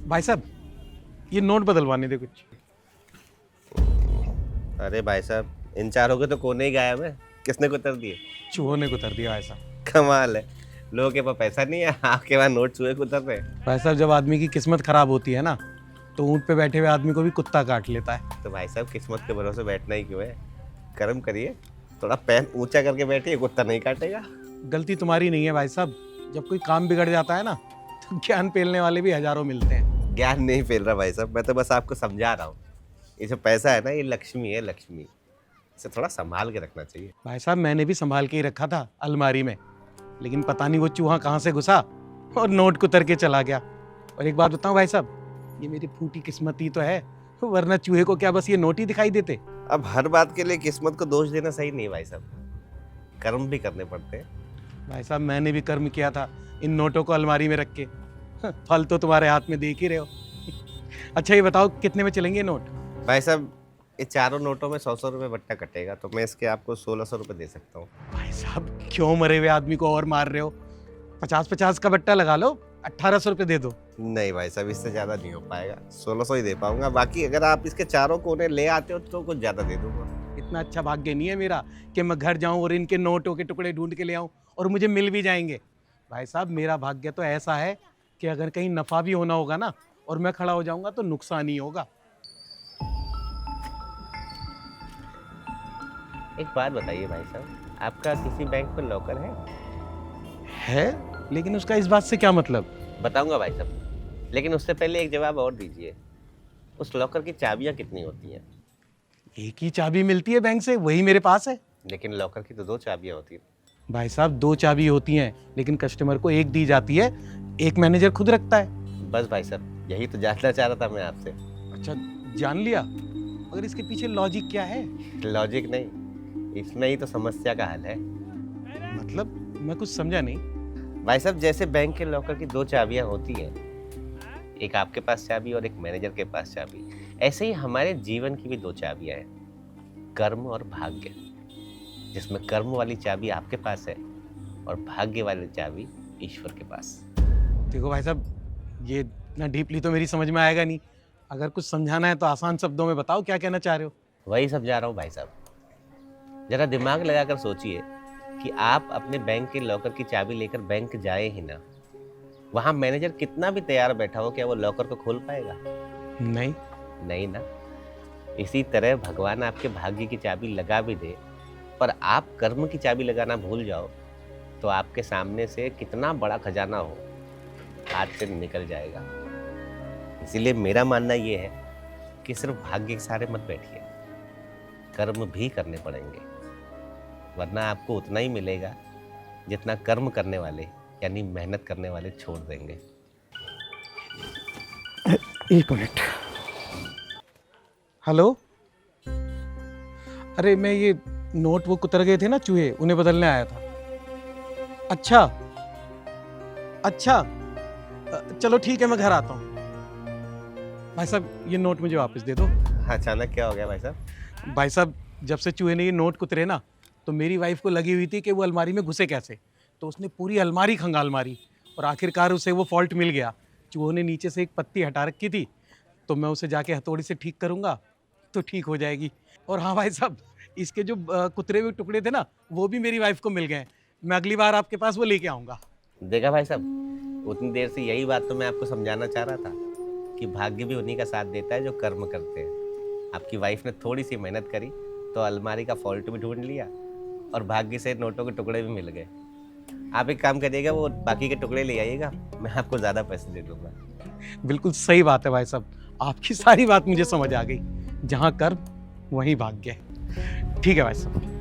भाई साहब ये नोट बदलवाने दे कुछ। अरे भाई साहब, इन चारों के तो कोने ही गायब है। किसने कुतर दिए? चूहों ने कुतर दिया भाई साहब। कमाल है, लोगों के पास पैसा नहीं है, आपके पास नोट चूहे कुतर रहे हैं। भाई साहब जब आदमी की किस्मत खराब होती है ना तो ऊँट पे बैठे हुए आदमी को भी कुत्ता काट लेता है। तो भाई साहब, किस्मत के भरोसे बैठना ही क्यों है? कर्म करिए, थोड़ा पैर ऊंचा करके बैठिए, कुत्ता नहीं काटेगा। गलती तुम्हारी नहीं है भाई साहब, जब कोई काम बिगड़ जाता है ना तो ज्ञान पेलने वाले भी हजारों मिलते हैं। ज्ञान नहीं फैल रहा भाई साहब, मैं तो बस आपको समझा रहा हूँ। ये जो पैसा है ना, ये लक्ष्मी है, लक्ष्मी। इसे थोड़ा संभाल के रखना चाहिए। भाई साहब मैंने भी संभाल के ही रखा था अलमारी में, लेकिन पता नहीं वो चूहा कहाँ से घुसा और नोट कुतर के चला गया। और एक बात बताऊं भाई साहब, ये मेरी फूटी किस्मत ही तो है, वरना चूहे को क्या बस ये नोट ही दिखाई देते। अब हर बात के लिए किस्मत को दोष देना सही नहीं भाई साहब, कर्म भी करने पड़ते हैं। भाई साहब मैंने भी कर्म किया था इन नोटों को अलमारी में रख के, फल तो तुम्हारे हाथ में देख ही रहे हो। अच्छा ये बताओ कितने में चलेंगे ये नोट? भाई साहब, ये चारों नोटों में 100-100 रुपये बट्टा कटेगा, तो मैं इसके आपको 1600 रुपये दे सकता हूँ। भाई साहब क्यों मरे हुए आदमी को और मार रहे हो? 50-50 का बट्टा लगा लो, 1800 रुपये दे दो। नहीं भाई साहब, इससे ज़्यादा नहीं हो पाएगा, 1600 ही दे पाऊंगा। बाकी अगर आप इसके चारों कोने ले आते हो तो कुछ ज़्यादा दे दूंगा। इतना अच्छा भाग्य नहीं है मेरा कि मैं घर जाऊं और इनके नोटों के टुकड़े ढूंढ के ले आऊं और मुझे मिल भी जाएंगे। भाई साहब मेरा भाग्य तो ऐसा है कि अगर कहीं नफ़ा भी होना होगा ना और मैं खड़ा हो जाऊंगा तो नुकसान ही होगा। एक बात बताइए भाई साहब, आपका किसी बैंक में लॉकर है? लेकिन उसका इस बात से क्या मतलब? बताऊंगा भाई साहब, लेकिन उससे पहले एक जवाब और दीजिए। उस लॉकर की चाबियां कितनी होती हैं? एक ही चाबी मिलती है बैंक से, वही मेरे पास है। लेकिन लॉकर की तो 2 चाबियां होती हैं। भाई साहब 2 चाबी होती हैं, लेकिन कस्टमर को एक दी जाती है, एक मैनेजर खुद रखता है। बस भाई साहब, यही तो जानना चाह रहा था मैं आपसे। अच्छा जान लिया, मगर इसके पीछे लॉजिक क्या है? लॉजिक नहीं, इसमें ही तो समस्या का हल है। मतलब मैं कुछ समझा नहीं। भाई साहब, जैसे बैंक के लॉकर की 2 चाबियां होती हैं, एक आपके पास चाबी और एक मैनेजर के पास चाबी, ऐसे ही हमारे जीवन की भी 2 चाबियां हैं, कर्म और भाग्य। जिसमें कर्म वाली चाबी आपके पास है और भाग्य वाली चाबी ईश्वर के पास। देखो भाई साहब, ये इतना डीपली तो मेरी समझ में आएगा नहीं। अगर कुछ समझाना है तो आसान शब्दों में बताओ, क्या कहना चाह रहे हो? वही समझा रहा हूँ भाई साहब। जरा दिमाग लगाकर सोचिए कि आप अपने बैंक के लॉकर की चाबी लेकर बैंक जाए ही ना, वहाँ मैनेजर कितना भी तैयार बैठा हो, क्या वो लॉकर को खोल पाएगा? नहीं। नहीं ना। इसी तरह भगवान आपके भाग्य की चाबी लगा भी दे, पर आप कर्म की चाबी लगाना भूल जाओ, तो आपके सामने से कितना बड़ा खजाना हो, हाथ से निकल जाएगा। इसीलिए मेरा मानना ये है कि सिर्फ भाग्य के सहारे मत बैठिए, कर्म भी करने पड़ेंगे, वरना आपको उतना ही मिलेगा जितना कर्म करने वाले यानी मेहनत करने वाले छोड़ देंगे। एक मिनट। हेलो, अरे मैं ये नोट वो कुतर गए थे ना चूहे, उन्हें बदलने आया था। अच्छा अच्छा, चलो ठीक है मैं घर आता हूँ। भाई साहब ये नोट मुझे वापस दे दो। अचानक क्या हो गया भाई साहब? भाई साहब जब से चूहे ने ये नोट कुतरे ना, तो मेरी वाइफ को लगी हुई थी कि वो अलमारी में घुसे कैसे, तो उसने पूरी अलमारी खंगाल मारी और आखिरकार उसे वो फॉल्ट मिल गया। चूहों ने नीचे से एक पत्ती हटा रखी थी, तो मैं उसे जाके हथौड़ी से ठीक करूँगा तो ठीक हो जाएगी। और हाँ भाई साहब, इसके जो कुतरे हुए टुकड़े थे ना, वो भी मेरी वाइफ को मिल गए। मैं अगली बार आपके पास वो लेके आऊँगा। देखा भाई साहब, उतनी देर से यही बात तो मैं आपको समझाना चाह रहा था कि भाग्य भी उन्हीं का साथ देता है जो कर्म करते हैं। आपकी वाइफ ने थोड़ी सी मेहनत करी तो अलमारी का फॉल्ट भी ढूंढ लिया और भाग्य से नोटों के टुकड़े भी मिल गए। आप एक काम करिएगा, वो बाकी के टुकड़े ले आइएगा, मैं आपको ज़्यादा पैसे दे दूँगा। बिल्कुल सही बात है भाई साहब, आपकी सारी बात मुझे समझ आ गई। जहाँ कर्म वहीं भाग्य है। ठीक है भाई साहब।